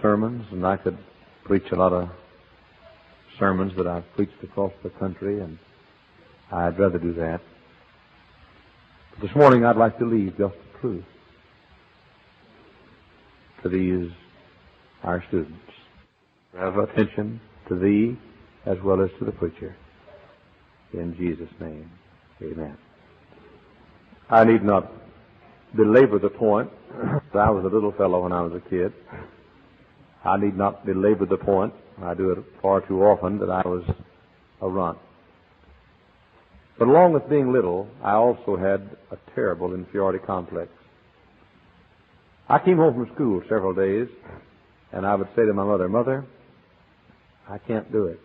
sermons, and I could preach a lot of sermons that I've preached across the country, and I'd rather do that. But this morning I'd like to leave just the truth to these, our students. Have attention to thee as well as to the preacher. In Jesus' name, amen. I need not belabor the point. I was a little fellow when I was a kid. I need not belabor the point. I do it far too often that I was a runt. But along with being little, I also had a terrible inferiority complex. I came home from school several days, and I would say to my mother, "Mother, I can't do it.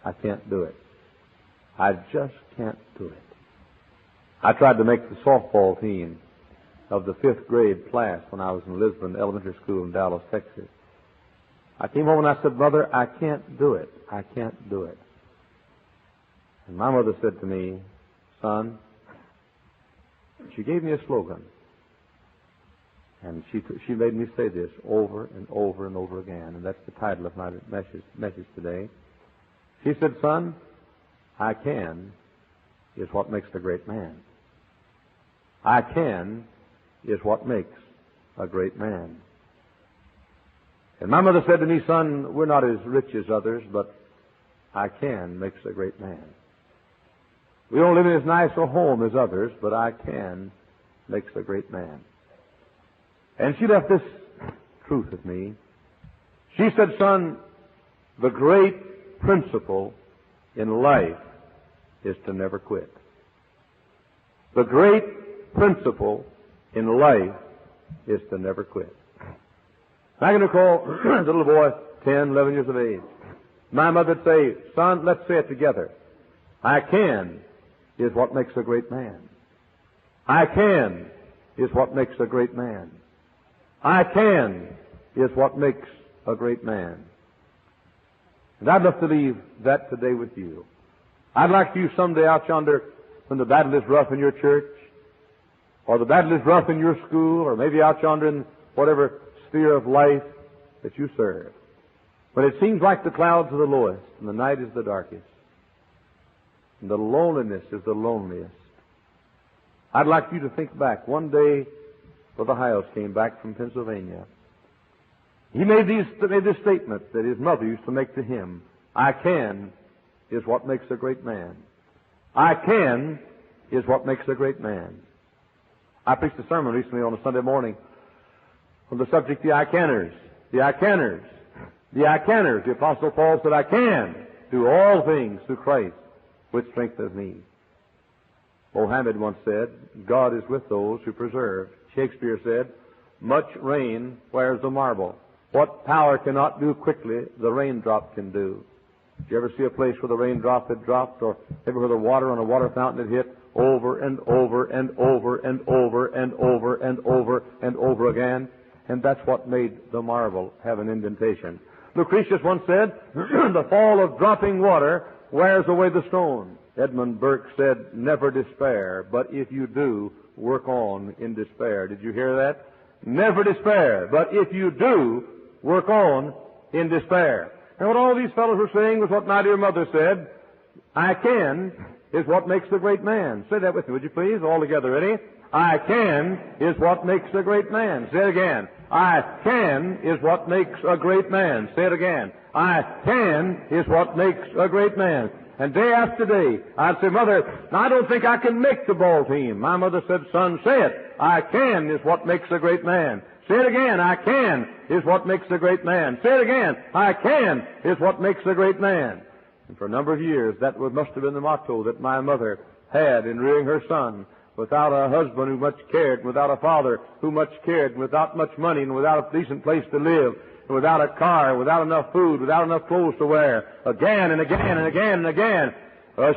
I can't do it. I just can't do it." I tried to make the softball team of the 5th grade class when I was in Lisbon Elementary School in Dallas, Texas. I came home and I said, "Mother, I can't do it. I can't do it." And my mother said to me, "Son," she gave me a slogan. And she made me say this over and over and over again, and that's the title of my message today. She said, "Son, I can is what makes a great man. I can is what makes a great man." And my mother said to me, "Son, we're not as rich as others, but I can makes a great man. We don't live in as nice a home as others, but I can makes a great man." And she left this truth with me. She said, "Son, the great principle in life is to never quit. The great principle in life is to never quit." I can recall as a little boy, 10, 11 years of age, my mother would say, "Son, let's say it together. I can is what makes a great man. I can is what makes a great man. I can is what makes a great man." And I'd love to leave that today with you. I'd like you someday out yonder, when the battle is rough in your church, or the battle is rough in your school, or maybe out yonder in whatever sphere of life that you serve, when it seems like the clouds are the lowest and the night is the darkest and the loneliness is the loneliest, I'd like you to think back. One day, Brother Hyles came back from Pennsylvania. He made this statement that his mother used to make to him: "I can is what makes a great man. I can is what makes a great man." I preached a sermon recently on a Sunday morning on the subject, the I canners. The I canners. The I canners. The Apostle Paul said, "I can do all things through Christ, which strengtheneth me." Mohammed once said, "God is with those who persevere." Shakespeare said, "Much rain wears the marble. What power cannot do quickly, the raindrop can do." Did you ever see a place where the raindrop had dropped, or ever where the water on a water fountain had hit over and over and over and over and over and over and over again? And that's what made the marble have an indentation. Lucretius once said, "The fall of dropping water wears away the stone." Edmund Burke said, "Never despair, but if you do, work on in despair." Did you hear that? Never despair, but if you do, work on in despair. And what all these fellows were saying was what my dear mother said: "I can is what makes a great man." Say that with me, would you please? All together, ready? I can is what makes a great man. Say it again. I can is what makes a great man. Say it again. I can is what makes a great man. And day after day, I'd say, "Mother, I don't think I can make the ball team." My mother said, "Son, say it. I can is what makes a great man." Say it again. I can is what makes a great man. Say it again. I can is what makes a great man. And for a number of years, that must have been the motto that my mother had in rearing her son. Without a husband who much cared, without a father who much cared, without much money, and without a decent place to live, and without a car, without enough food, without enough clothes to wear, again and again and again and again,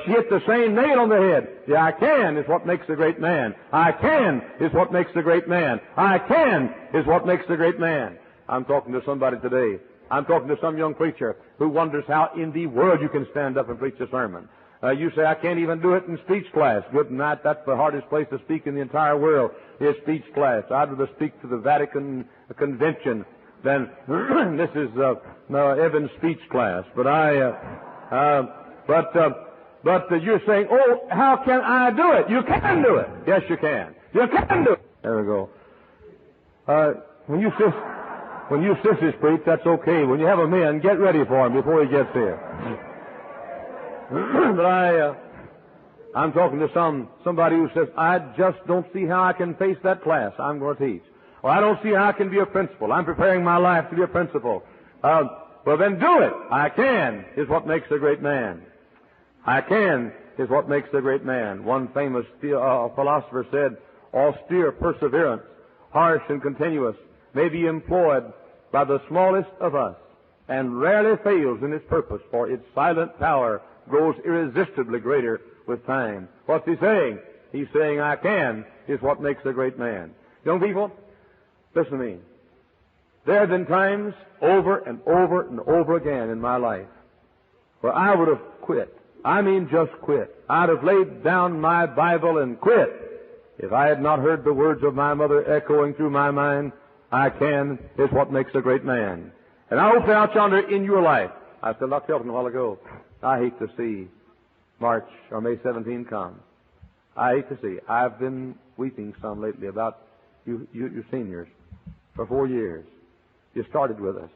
she hit the same nail on the head. The I can is what makes a great man. I can is what makes a great man. I can is what makes a great man. I'm talking to somebody today. I'm talking to some young preacher who wonders how in the world you can stand up and preach a sermon. You say, "I can't even do it in speech class." Good night. That's the hardest place to speak in the entire world, is speech class. I'd rather speak to the Vatican Convention then this is Evan's speech class. But you're saying, oh, how can I do it? You can do it. Yes, you can. You can do it. There we go. When you sissies preach, that's okay. When you have a man, get ready for him before he gets here. But I'm talking to somebody who says, I just don't see how I can face that class I'm going to teach. Or I don't see how I can be a principal. I'm preparing my life to be a principal. Well, then do it. I can is what makes a great man. I can is what makes a great man. One famous philosopher said, austere perseverance, harsh and continuous, may be employed by the smallest of us, and rarely fails in its purpose, for its silent power grows irresistibly greater with time. What's he saying? He's saying, I can is what makes a great man. Young people, listen to me. There have been times over and over and over again in my life where I would have quit. I mean just quit. I'd have laid down my Bible and quit if I had not heard the words of my mother echoing through my mind, I can is what makes a great man. And I hope that out yonder in your life, I said Dr. Hilton a while ago, I hate to see March or May 17 come. I hate to see. I've been weeping some lately about you seniors for 4 years. You started with us.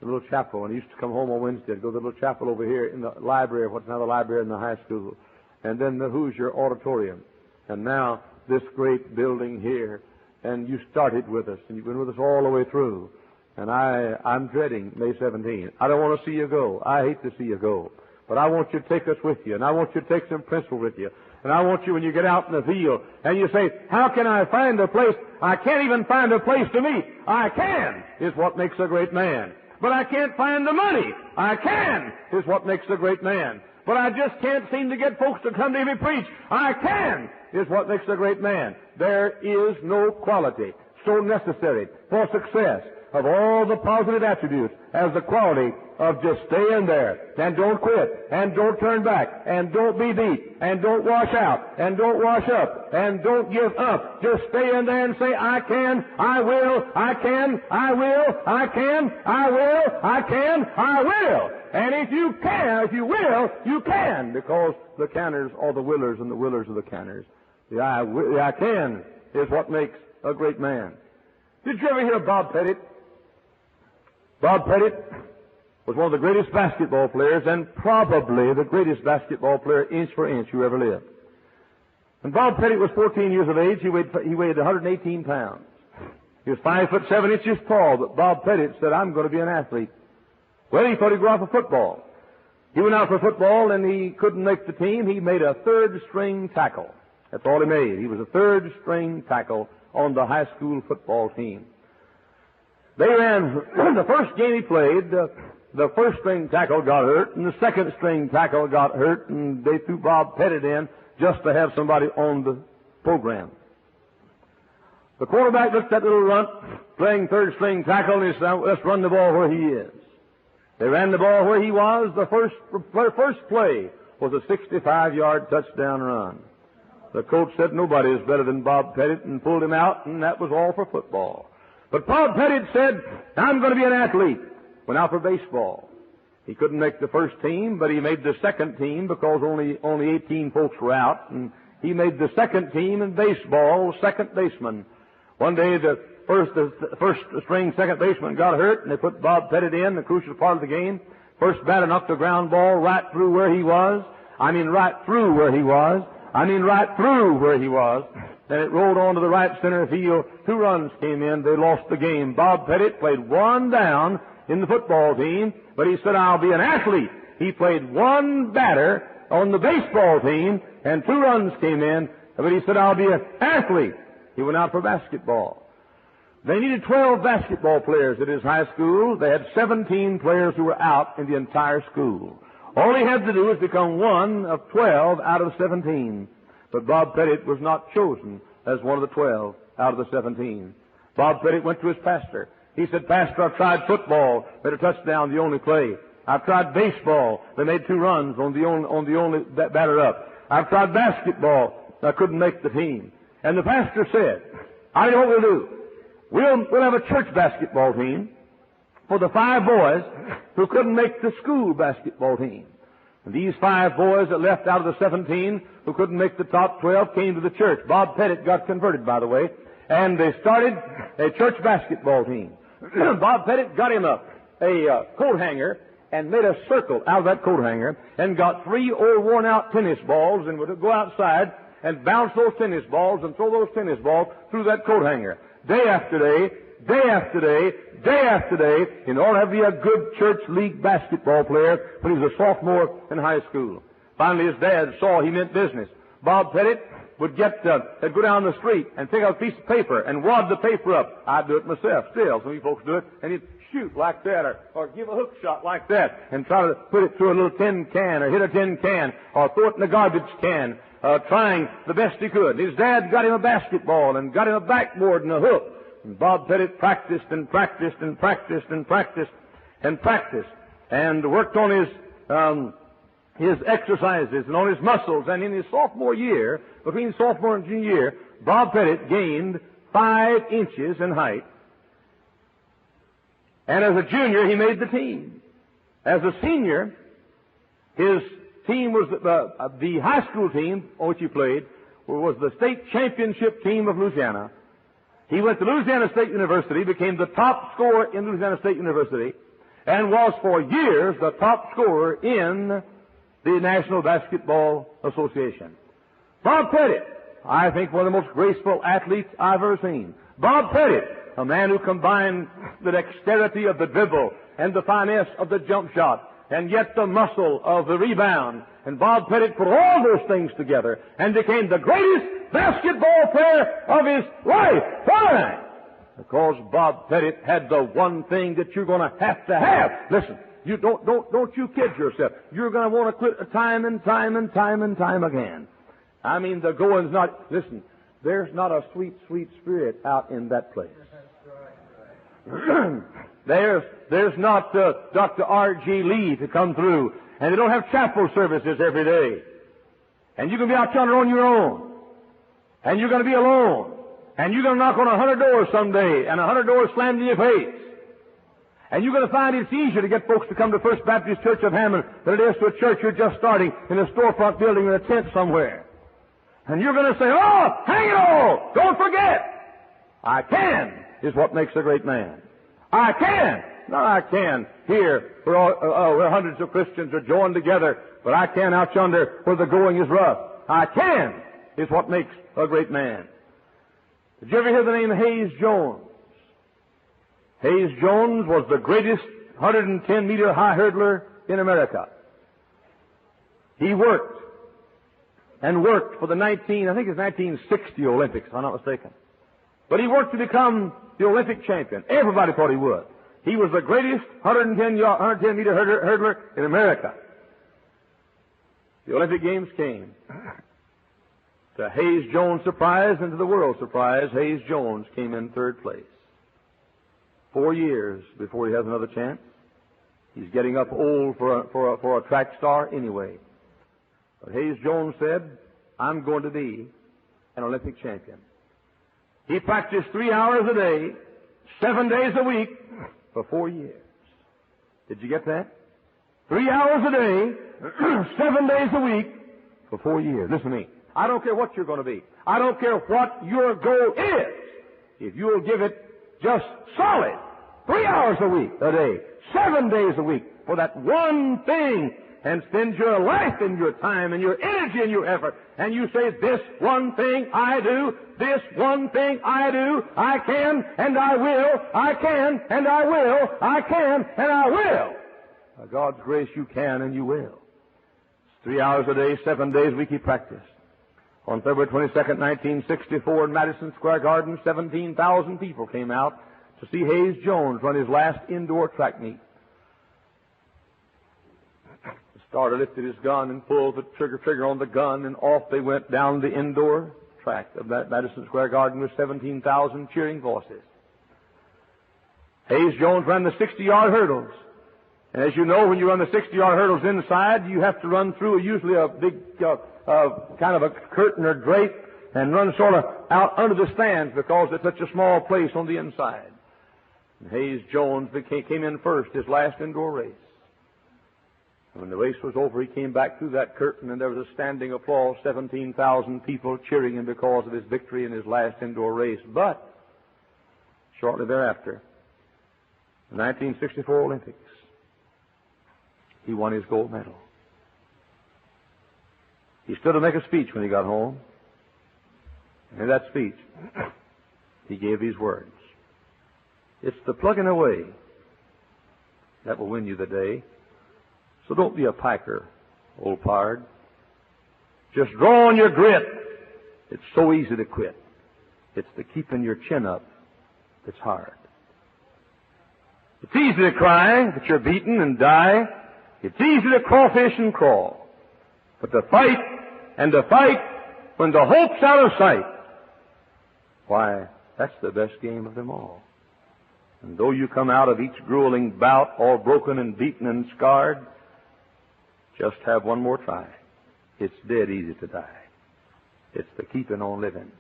The little chapel, and you used to come home on Wednesday and go to the little chapel over here in the library, what's now the library in the high school, and then the Hoosier Auditorium, and now this great building here. And you started with us, and you've been with us all the way through. And I'm dreading May 17. I don't want to see you go. I hate to see you go. But I want you to take us with you, and I want you to take some principle with you. And I want you, when you get out in the field, and you say, how can I find a place? I can't even find a place to meet. I can is what makes a great man. But I can't find the money. I can is what makes a great man. But I just can't seem to get folks to come to hear me preach. I can is what makes a great man. There is no quality so necessary for success of all the positive attributes as the quality of just staying there and don't quit and don't turn back and don't be beat and don't wash out and don't wash up and don't give up. Just stay in there and say, I can, I will, I can, I will, I can, I will, I can, I will. And if you can, if you will, you can, because the canners are the willers and the willers are the canners. The I can is what makes a great man. Did you ever hear of Bob Pettit? Bob Pettit was one of the greatest basketball players and probably the greatest basketball player inch for inch who ever lived. When Bob Pettit was 14 years of age, he weighed 118 pounds. He was 5'7" tall, but Bob Pettit said, I'm going to be an athlete. Well, he thought he'd go out for football. He went out for football and he couldn't make the team. He made a third-string tackle. That's all he made. He was a third-string tackle on the high school football team. They ran the first game he played. The first-string tackle got hurt, and the second-string tackle got hurt, and they threw Bob Pettit in just to have somebody on the program. The quarterback looked at that little runt playing third-string tackle, and he said, let's run the ball where he is. They ran the ball where he was. The first play was a 65-yard touchdown run. The coach said nobody is better than Bob Pettit and pulled him out, and that was all for football. But Bob Pettit said, I'm going to be an athlete. Went out for baseball. He couldn't make the first team, but he made the second team because only 18 folks were out, and he made the second team in baseball, second baseman. One day the first string second baseman got hurt, and they put Bob Pettit in, the crucial part of the game. First batter knocked the ground ball right through where he was. Right through where he was. And it rolled on to the right center field. 2 runs came in. They lost the game. Bob Pettit played 1 down in the football team, but he said, I'll be an athlete. He played 1 batter on the baseball team, and 2 runs came in, but he said, I'll be an athlete. He went out for basketball. They needed 12 basketball players at his high school. They had 17 players who were out in the entire school. All he had to do was become one of 12 out of 17. But Bob Pettit was not chosen as one of the 12 out of the 17. Bob Pettit went to his pastor. He said, Pastor, I've tried football. Made a touchdown, the only play. I've tried baseball. They made 2 runs on the only batter up. I've tried basketball. I couldn't make the team. And the pastor said, I know what we'll do. We'll have a church basketball team, for the 5 boys who couldn't make the school basketball team. And these 5 boys that left out of the 17 who couldn't make the top 12 came to the church. Bob Pettit got converted, by the way, and they started a church basketball team. Bob Pettit got him a coat hanger and made a circle out of that coat hanger and got 3 old worn-out tennis balls and would go outside and bounce those tennis balls and throw those tennis balls through that coat hanger. Day after day, day after day, day after day, in order to be a good church league basketball player when he was a sophomore in high school. Finally, his dad saw he meant business. Bob Pettit would go down the street and pick up a piece of paper and wad the paper up. I'd do it myself still. Some of you folks do it. And he'd shoot like that or give a hook shot like that and try to put it through a little tin can or hit a tin can or throw it in a garbage can, trying the best he could. His dad got him a basketball and got him a backboard and a hook. And Bob Pettit practiced and practiced and practiced and practiced and practiced and worked on his exercises and on his muscles. And in his sophomore year, between sophomore and junior year, Bob Pettit gained 5 inches in height. And as a junior, he made the team. As a senior, his team was the high school team on which he played was the state championship team of Louisiana. He went to Louisiana State University, became the top scorer in Louisiana State University, and was for years the top scorer in the National Basketball Association. Bob Pettit, I think one of the most graceful athletes I've ever seen. Bob Pettit, a man who combined the dexterity of the dribble and the finesse of the jump shot, and yet the muscle of the rebound. And Bob Pettit put all those things together and became the greatest basketball player of his life. Why? Because Bob Pettit had the one thing that you're going to have. Listen, you don't you kid yourself. You're going to want to quit time and time and time and time again. I mean, the going's not. Listen, there's not a sweet, sweet spirit out in that place. There's not Dr. R.G. Lee to come through, and they don't have chapel services every day. And you can be out yonder on your own, and you're going to be alone, and you're going to knock on 100 doors someday, and 100 doors slammed in your face. And you're going to find it's easier to get folks to come to First Baptist Church of Hammond than it is to a church you're just starting in a storefront building in a tent somewhere. And you're going to say, oh, hang it all! Don't forget! I can is what makes a great man. I can. Not I can here where hundreds of Christians are joined together, but I can out yonder where the going is rough. I can is what makes a great man. Did you ever hear the name Hayes Jones? Hayes Jones was the greatest 110-meter high hurdler in America. He worked and worked for the 1960 Olympics, if I'm not mistaken. But he worked to become the Olympic champion. Everybody thought he would. He was the greatest 110-meter hurdler in America. The Olympic Games came. To Hayes Jones' surprise and to the world's surprise, Hayes Jones came in 3rd place. 4 years before he has another chance. He's getting up old for a track star anyway. But Hayes Jones said, I'm going to be an Olympic champion. He practiced 3 hours a day, 7 days a week, for 4 years. Did you get that? 3 hours a day, 7 days a week, for 4 years. Listen to me. I don't care what you're going to be. I don't care what your goal is. If you'll give it just solid 3 hours a week, a day, 7 days a week, for that one thing, and spend your life and your time and your energy and your effort, and you say, this one thing I do, this one thing I do, I can and I will, I can and I will, I can and I will. By God's grace, you can and you will. It's 3 hours a day, 7 days a week he practiced. On February 22nd, 1964, in Madison Square Garden, 17,000 people came out to see Hayes Jones run his last indoor track meet. The starter lifted his gun and pulled the trigger on the gun, and off they went down the indoor track of that Madison Square Garden with 17,000 cheering voices. Hayes Jones ran the 60-yard hurdles. And as you know, when you run the 60-yard hurdles inside, you have to run through usually a big kind of a curtain or drape and run sort of out under the stands because it's such a small place on the inside. And Hayes Jones came in first, his last indoor race. And when the race was over, he came back through that curtain, and there was a standing applause, 17,000 people cheering him because of his victory in his last indoor race. But shortly thereafter, the 1964 Olympics, he won his gold medal. He stood to make a speech when he got home. And in that speech, he gave these words. It's the plugging away that will win you the day. So don't be a piker, old pard. Just draw on your grit. It's so easy to quit. It's the keeping your chin up that's hard. It's easy to cry that you're beaten and die. It's easy to crawfish and crawl. But to fight and to fight when the hope's out of sight, why, that's the best game of them all. And though you come out of each grueling bout all broken and beaten and scarred, just have one more try. It's dead easy to die. It's the keeping on living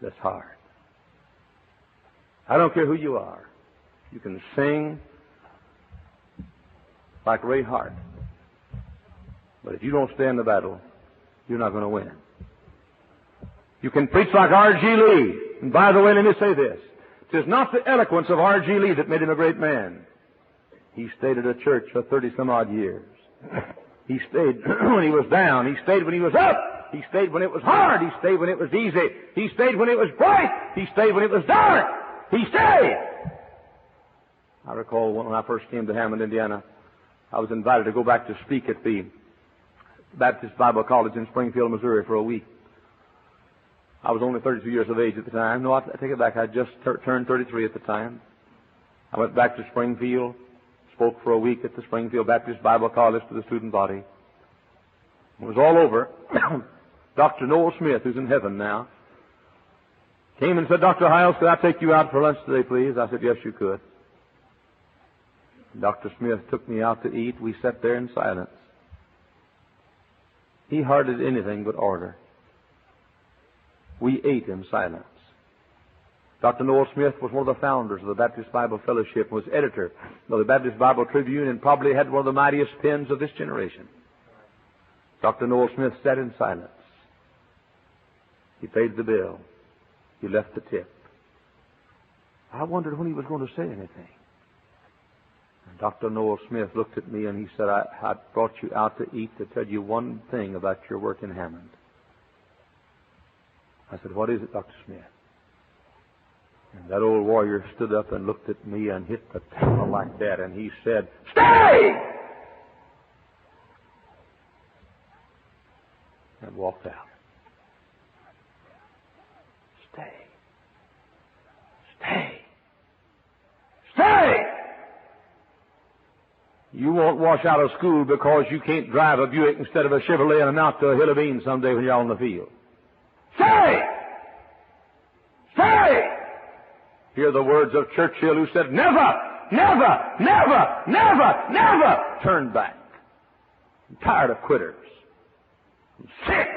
that's hard. I don't care who you are. You can sing like Ray Hart. But if you don't stay in the battle, you're not going to win. You can preach like R.G. Lee. And by the way, let me say this. It is not the eloquence of R.G. Lee that made him a great man. He stayed at a church for 30-some-odd years. He stayed when he was down. He stayed when he was up. He stayed when it was hard. He stayed when it was easy. He stayed when it was bright. He stayed when it was dark. He stayed. I recall when I first came to Hammond, Indiana, I was invited to go back to speak at the Baptist Bible College in Springfield, Missouri for a week. I was only 32 years of age at the time. No, I take it back. I just turned 33 at the time. I went back to Springfield, spoke for a week at the Springfield Baptist Bible College to the student body. It was all over. Dr. Noel Smith, who's in heaven now, came and said, Dr. Hyles, could I take you out for lunch today, please? I said, yes, you could. Dr. Smith took me out to eat. We sat there in silence. He hardly did anything but order. We ate in silence. Dr. Noel Smith was one of the founders of the Baptist Bible Fellowship, was editor of the Baptist Bible Tribune, and probably had one of the mightiest pens of this generation. Dr. Noel Smith sat in silence. He paid the bill. He left the tip. I wondered when he was going to say anything. And Dr. Noel Smith looked at me and he said, I brought you out to eat to tell you one thing about your work in Hammond. I said, what is it, Dr. Smith? And that old warrior stood up and looked at me and hit the table like that, and he said, stay! And walked out. Stay. Stay. Stay! You won't wash out of school because you can't drive a Buick instead of a Chevrolet and amount to a hill of beans someday when you're on the field. Stay! Stay! Hear the words of Churchill, who said, never, never, never, never, never turn back. I'm tired of quitters. I'm sick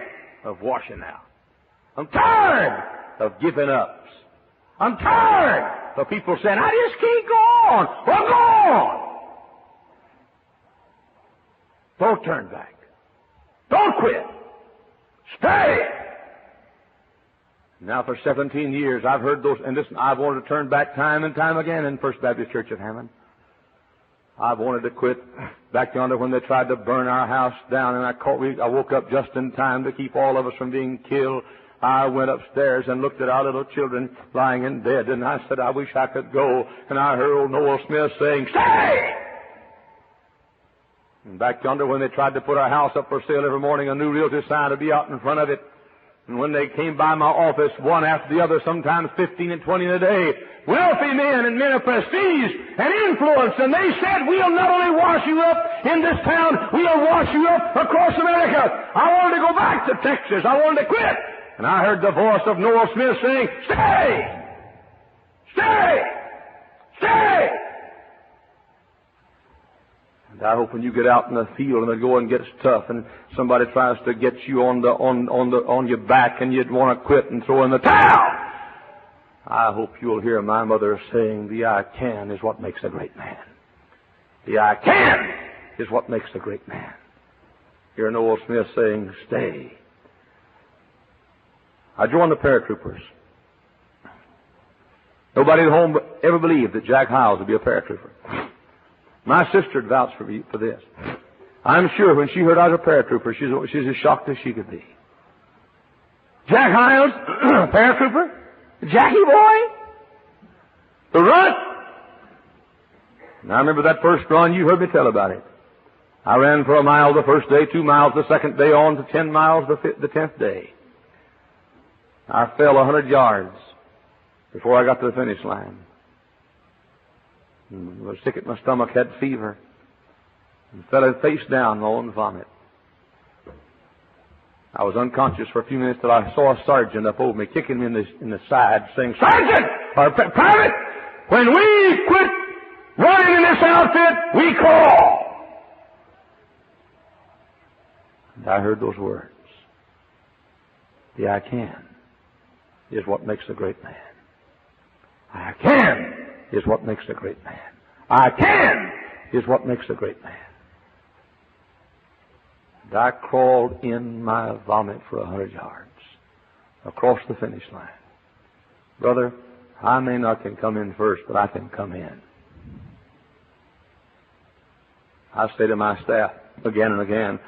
of washing out. I'm tired of giving ups. I'm tired of people saying, I just can't go on. Well, go on. Don't turn back. Don't quit. Stay. Now for 17 years I've heard those, and listen, I've wanted to turn back time and time again in First Baptist Church of Hammond. I've wanted to quit back yonder when they tried to burn our house down, and I woke up just in time to keep all of us from being killed. I went upstairs and looked at our little children lying in bed, and I said, I wish I could go. And I heard old Noel Smith saying, stay! And back yonder when they tried to put our house up for sale every morning, a new realty sign would be out in front of it. And when they came by my office, one after the other, sometimes 15 and 20 in a day, wealthy men and men of prestige and influence, and they said, we'll not only wash you up in this town, we'll wash you up across America. I wanted to go back to Texas. I wanted to quit. And I heard the voice of Noel Smith saying, stay! Stay! Stay! And I hope when you get out in the field and it go and gets tough and somebody tries to get you on your back and you'd want to quit and throw in the towel, I hope you'll hear my mother saying, the I can is what makes a great man. The I can is what makes a great man. Hear Noel Smith saying, stay. I joined the paratroopers. Nobody at home ever believed that Jack Hyles would be a paratrooper. My sister vouched for this. I'm sure when she heard I was a paratrooper, she's as shocked as she could be. Jack Hyles, paratrooper? Jackie boy? The run? And I remember that first run, you heard me tell about it. I ran for a mile the first day, 2 miles the second day, on to 10 miles the 10th day. I fell 100 yards before I got to the finish line. I was sick at my stomach, had fever, and fell face down in my own vomit. I was unconscious for a few minutes till I saw a sergeant up over me, kicking me in the side, saying, Sergeant! Or Private! When we quit running in this outfit, we crawl! And I heard those words. The I can is what makes a great man. I can is what makes a great man. I can is what makes a great man. And I crawled in my vomit for 100 yards across the finish line. Brother, I may not can come in first, but I can come in. I say to my staff again and again,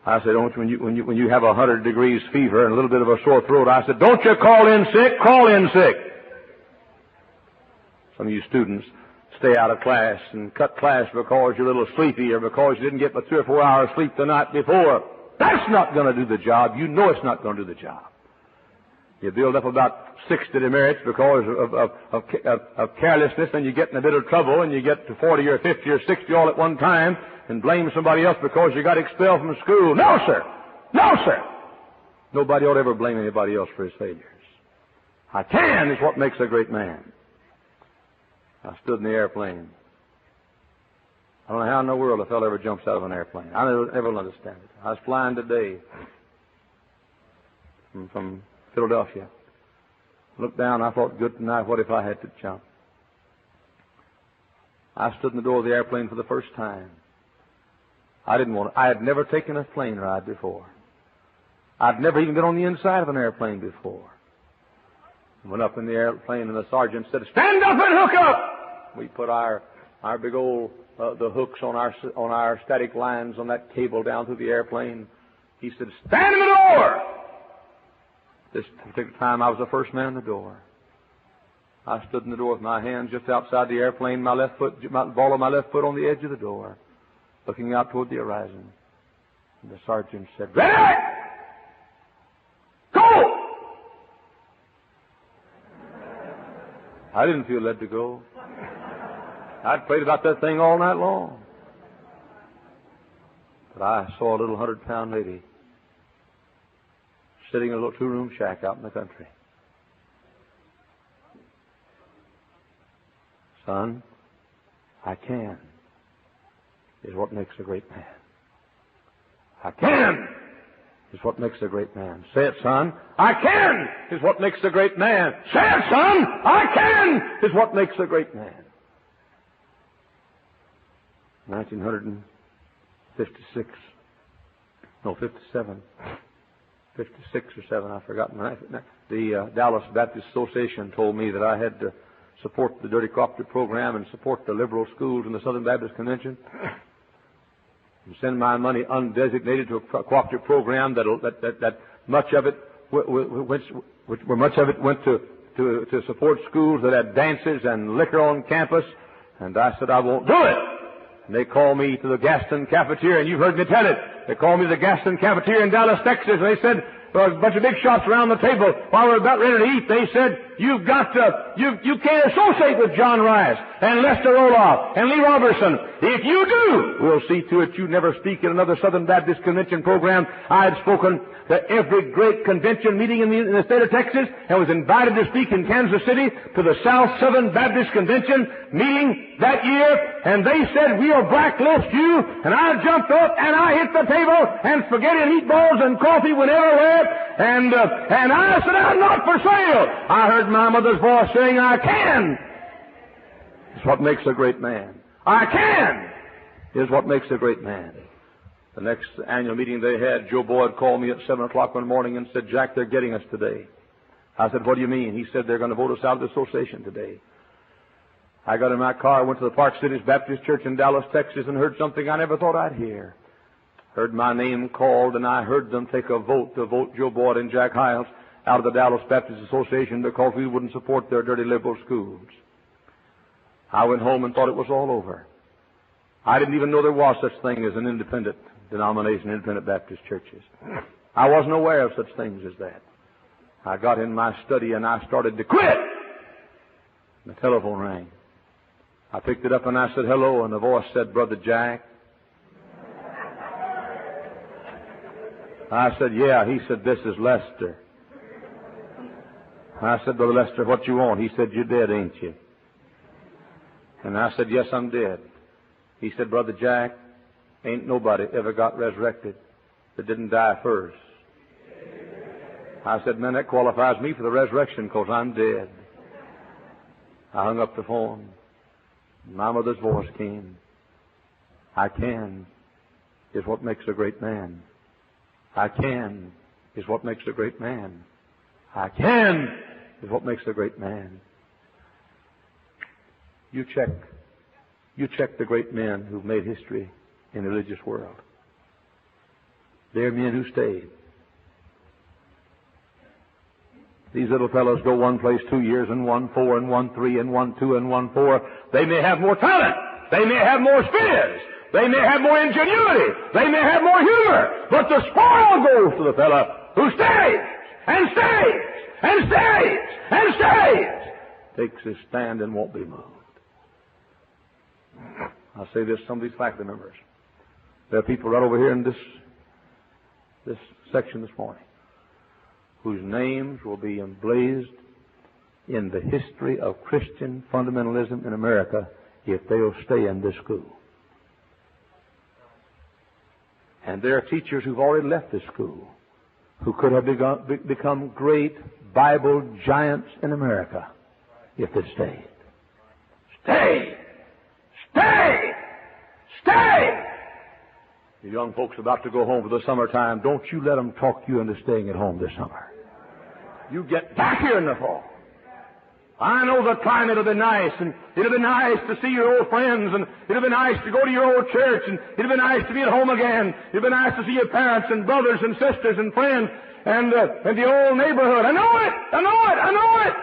I said, don't when you have 100 degrees fever and a little bit of a sore throat, I said, don't you call in sick, call in sick. Some of you students stay out of class and cut class because you're a little sleepy or because you didn't get but 3 or 4 hours sleep the night before. That's not going to do the job. You know it's not going to do the job. You build up about 60 demerits because of carelessness, and you get in a bit of trouble, and you get to 40 or 50 or 60 all at one time, and blame somebody else because you got expelled from school. No, sir. No, sir. Nobody ought to ever blame anybody else for his failures. I can is what makes a great man. I stood in the airplane. I don't know how in the world a fellow ever jumps out of an airplane. I never will understand it. I was flying today from Philadelphia. Looked down, I thought, good tonight, what if I had to jump? I stood in the door of the airplane for the first time. I had never taken a plane ride before. I'd never even been on the inside of an airplane before. I went up in the airplane and the sergeant said, stand up and hook up! We put our big old, the hooks on our static lines on that cable down through the airplane. He said, stand in the door! This particular time I was the first man in the door. I stood in the door with my hands just outside the airplane, my ball of my left foot on the edge of the door, looking out toward the horizon. And the sergeant said, ready! Go! I didn't feel led to go. I'd prayed about that thing all night long. But I saw a little 100-pound lady sitting in a little 2-room shack out in the country. Son, I can is what makes a great man. I can is what makes a great man. Say it, son. I can is what makes a great man. Say it, son. I can is what makes a great man. 1956. No, 57. 56 or 7, I've forgotten. The Dallas Baptist Association told me that I had to support the Dirty Cooperative Program and support the liberal schools in the Southern Baptist Convention and send my money undesignated to a cooperative program that much of it went to support schools that had dances and liquor on campus. And I said, I won't do it. And they called me to the Gaston Cafeteria, and you've heard me tell it. They called me to the Gaston Cafeteria in Dallas, Texas, and they said, there was a bunch of big shots around the table while we were about ready to eat. They said, you can't associate with John Rice and Lester Roloff and Lee Robertson. If you do, we'll see to it you never speak in another Southern Baptist Convention program. I had spoken to every great convention meeting in the state of Texas and was invited to speak in Kansas City to the South Southern Baptist Convention meeting that year, and they said, we'll blacklist you. And I jumped up and I hit the table, and spaghetti and meatballs and coffee went everywhere. And I said, I'm not for sale. I heard my mother's voice saying, I can. It's what makes a great man. I can is what makes a great man. The next annual meeting they had, Joe Boyd called me at 7 o'clock one morning and said, Jack, they're getting us today. I said, what do you mean? He said, they're going to vote us out of the association today. I got in my car, went to the Park Cities Baptist Church in Dallas, Texas, and heard something I never thought I'd hear. Heard my name called, and I heard them take a vote to vote Joe Boyd and Jack Hyles out of the Dallas Baptist Association because we wouldn't support their dirty liberal schools. I went home and thought it was all over. I didn't even know there was such thing as an independent denomination, independent Baptist churches. I wasn't aware of such things as that. I got in my study and I started to quit. The telephone rang. I picked it up and I said, hello, and the voice said, Brother Jack. I said, yeah. He said, this is Lester. I said, Brother Lester, what you want? He said, you're dead, ain't you? And I said, yes, I'm dead. He said, Brother Jack, ain't nobody ever got resurrected that didn't die first. I said, man, that qualifies me for the resurrection because I'm dead. I hung up the phone. My mother's voice came. I can is what makes a great man. I can is what makes a great man. I can is what makes a great man. You check the great men who've made history in the religious world. They're men who stayed. These little fellows go one place 2 years and 1 4 and 1 3 and 1 2 and 1 4. They may have more talent. They may have more spins. They may have more ingenuity. They may have more humor. But the spoil goes to the fellow who stays and stays and stays and stays. Takes his stand and won't be moved. I'll say this, some of these faculty members. There are people right over here in this section this morning whose names will be emblazoned in the history of Christian fundamentalism in America if they'll stay in this school. And there are teachers who've already left this school who could have become great Bible giants in America if they stayed. Stay! Stay! Stay! The young folks about to go home for the summertime, don't you let them talk you into staying at home this summer. You get back here in the fall. I know the climate will be nice, and it'll be nice to see your old friends, and it'll be nice to go to your old church, and it'll be nice to be at home again. It'll be nice to see your parents and brothers and sisters and friends and the old neighborhood. I know it! I know it! I know it!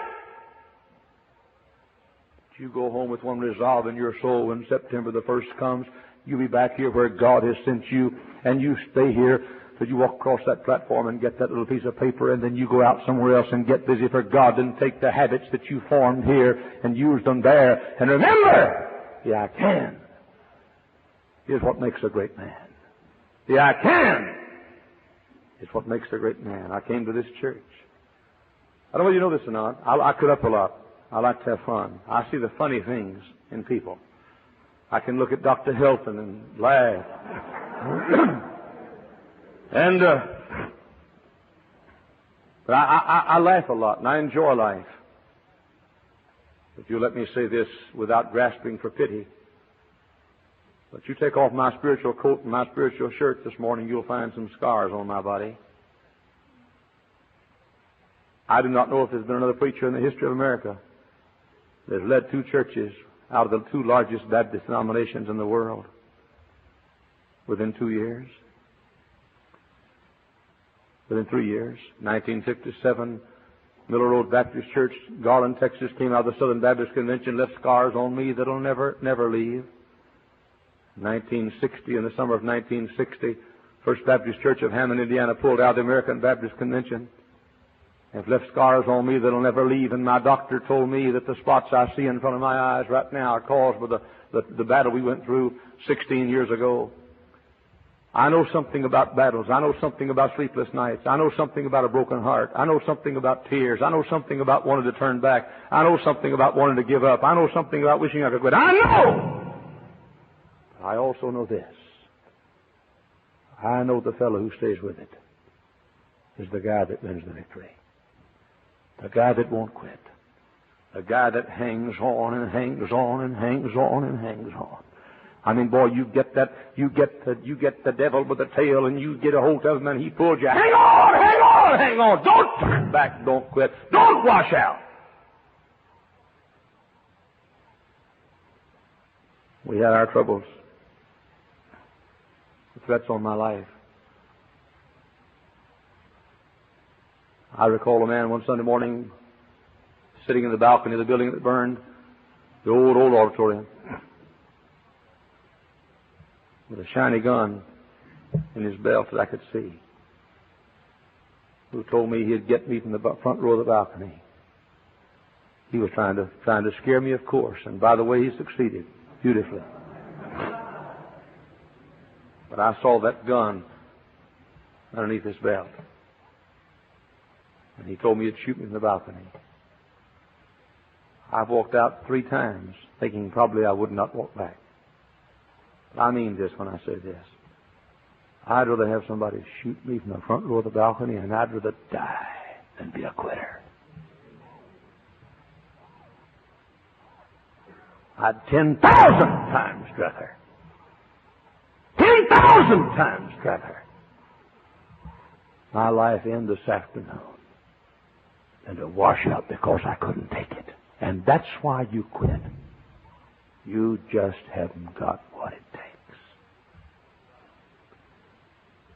You go home with one resolve in your soul when September the 1st comes. You'll be back here where God has sent you, and you stay here till you walk across that platform and get that little piece of paper, and then you go out somewhere else and get busy for God and take the habits that you formed here and use them there. And remember, the I can is what makes a great man. The I can is what makes a great man. I came to this church. I don't know if you know this or not. I cut up a lot. I like to have fun. I see the funny things in people. I can look at Dr. Hilton and laugh. But I laugh a lot, and I enjoy life. If you let me say this without grasping for pity, but you take off my spiritual coat and my spiritual shirt this morning, you'll find some scars on my body. I do not know if there's been another preacher in the history of America that's led 2 churches out of the 2 largest Baptist denominations in the world within 2 years. Within 3 years, 1957, Miller Road Baptist Church, Garland, Texas, came out of the Southern Baptist Convention, left scars on me that'll never leave. 1960, in the summer of 1960, First Baptist Church of Hammond, Indiana, pulled out of the American Baptist Convention. Have left scars on me that'll never leave, and my doctor told me that the spots I see in front of my eyes right now are caused by the battle we went through 16 years ago. I know something about battles. I know something about sleepless nights. I know something about a broken heart. I know something about tears. I know something about wanting to turn back. I know something about wanting to give up. I know something about wishing I could quit. I know! I also know this. I know the fellow who stays with it. is the guy that wins the victory. The guy that won't quit. The guy that hangs on and hangs on and hangs on and hangs on. I mean, boy, you get the devil with the tail, and you get a hold of him, and he pulls you. Hang on, hang on, hang on. Don't turn back. Don't quit. Don't wash out. We had our troubles. The threats on my life. I recall a man one Sunday morning sitting in the balcony of the building that burned, the old auditorium, with a shiny gun in his belt that I could see, who told me he'd get me from the front row of the balcony. He was trying to scare me, of course, and by the way, he succeeded beautifully. But I saw that gun underneath his belt, and he told me he'd shoot me from the balcony. I've walked out 3 times, thinking probably I would not walk back. But I mean this when I say this. I'd rather have somebody shoot me from the front row of the balcony, and I'd rather die than be a quitter. I'd 10,000 times rather. 10,000 times rather my life end this afternoon than to wash out because I couldn't take it. And that's why you quit. You just haven't got what it takes.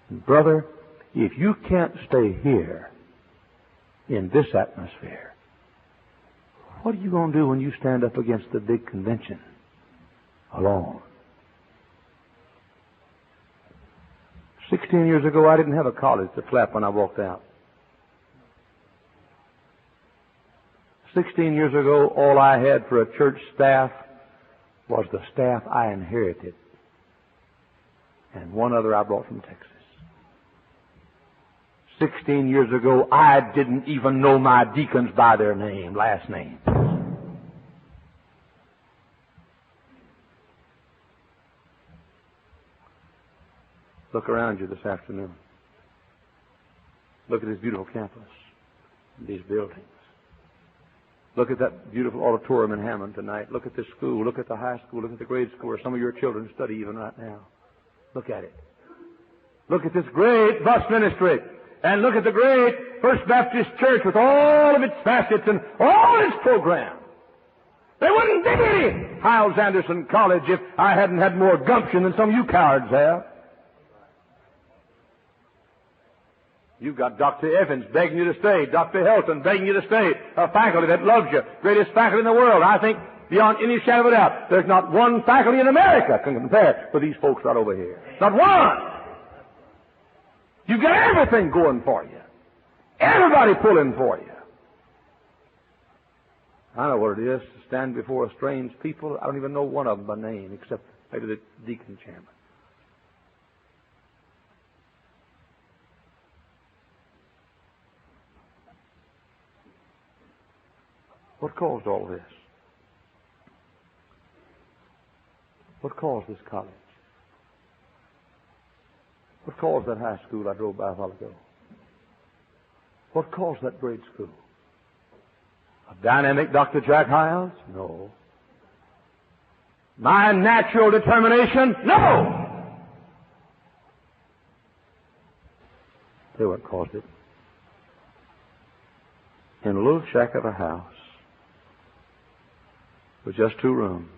And brother, if you can't stay here in this atmosphere, what are you going to do when you stand up against the big convention alone? 16 years ago, I didn't have a college to flap when I walked out. 16 years ago, all I had for a church staff was the staff I inherited, and one other I brought from Texas. 16 years ago, I didn't even know my deacons by their last name. Look around you this afternoon. Look at this beautiful campus, these buildings. Look at that beautiful auditorium in Hammond tonight. Look at this school. Look at the high school. Look at the grade school where some of your children study even right now. Look at it. Look at this great bus ministry. And look at the great First Baptist Church with all of its facets and all its programs. They wouldn't be any Hyles Anderson College if I hadn't had more gumption than some of you cowards have. You've got Dr. Evans begging you to stay, Dr. Helton begging you to stay, a faculty that loves you, greatest faculty in the world. I think, beyond any shadow of a doubt, there's not one faculty in America can compare with these folks right over here. Not one! You've got everything going for you. Everybody pulling for you. I know what it is to stand before a strange people. I don't even know one of them by name, except maybe the deacon chairman. What caused all this? What caused this college? What caused that high school I drove by a while ago? What caused that grade school? A dynamic Dr. Jack Hyles? No. My natural determination? No! Tell you what caused it. In a little shack of a house, with just 2 rooms,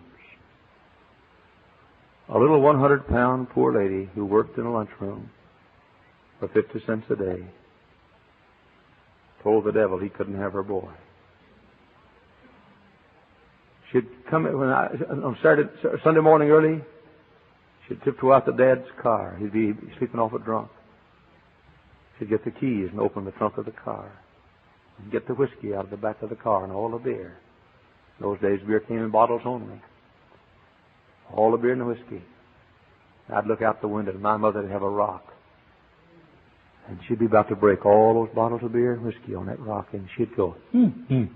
a little 100-pound poor lady who worked in a lunchroom for 50 cents a day told the devil he couldn't have her boy. She'd come in on Sunday morning early. She'd tiptoe out to Dad's car. He'd be sleeping off a drunk. She'd get the keys and open the trunk of the car and get the whiskey out of the back of the car and all the beer. In those days, beer came in bottles only. All the beer and the whiskey. I'd look out the window, and my mother would have a rock. And she'd be about to break all those bottles of beer and whiskey on that rock, and she'd go, and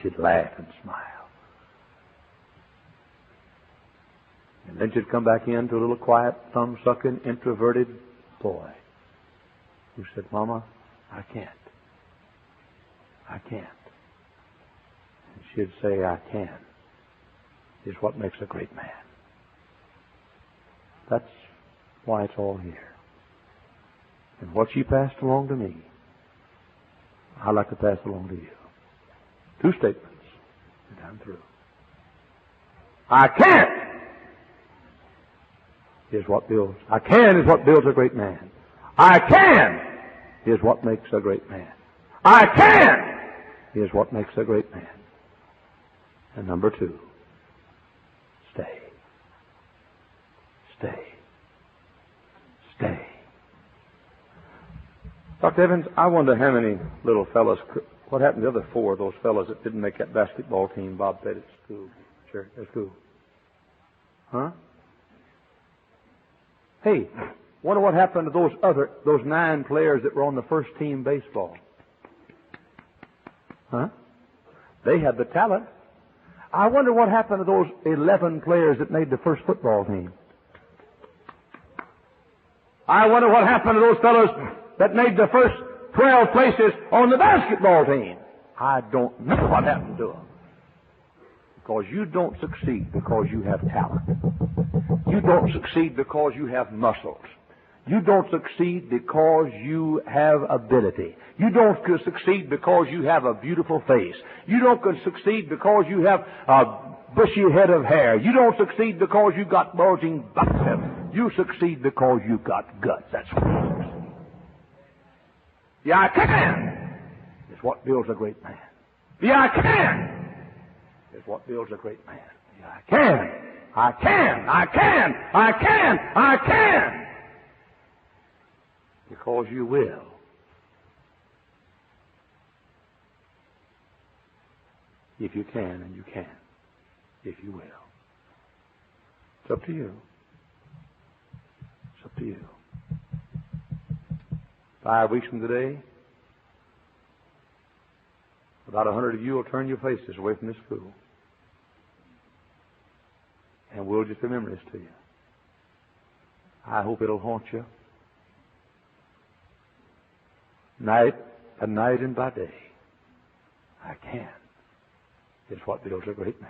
she'd laugh and smile. And then she'd come back into a little quiet, thumb-sucking, introverted boy who said, Mama, I can't. I can't. And she'd say, I can, is what makes a great man. That's why it's all here. And what she passed along to me, I'd like to pass along to you. 2 statements, and I'm through. I can't is what builds. I can is what builds a great man. I can is what makes a great man. I can is what makes a great man. And number 2, stay. Stay. Stay. Dr. Evans, I wonder how many little fellows, what happened to the other 4 of those fellows that didn't make that basketball team Bob played at school? Sure, at school. Huh? Hey, wonder what happened to those 9 players that were on the first team baseball? Huh? They had the talent. I wonder what happened to those 11 players that made the first football team. I wonder what happened to those fellows that made the first 12 places on the basketball team. I don't know what happened to them. Because you don't succeed because you have talent. You don't succeed because you have muscles. You don't succeed because you have ability. You don't succeed because you have a beautiful face. You don't succeed because you have a bushy head of hair. You don't succeed because you got bulging biceps. You succeed because you got guts. That's what you succeed. Yeah, I can is what builds a great man. Yeah, I can is what builds a great man. Yeah, I can. I can. I can. I can. I can. Because you will. If you can, and you can. If you will. It's up to you. It's up to you. 5 weeks from today, about 100 of you will turn your faces away from this school. And we'll just remember this to you. I hope it'll haunt you. Night and by day. I can. Is what builds a great man.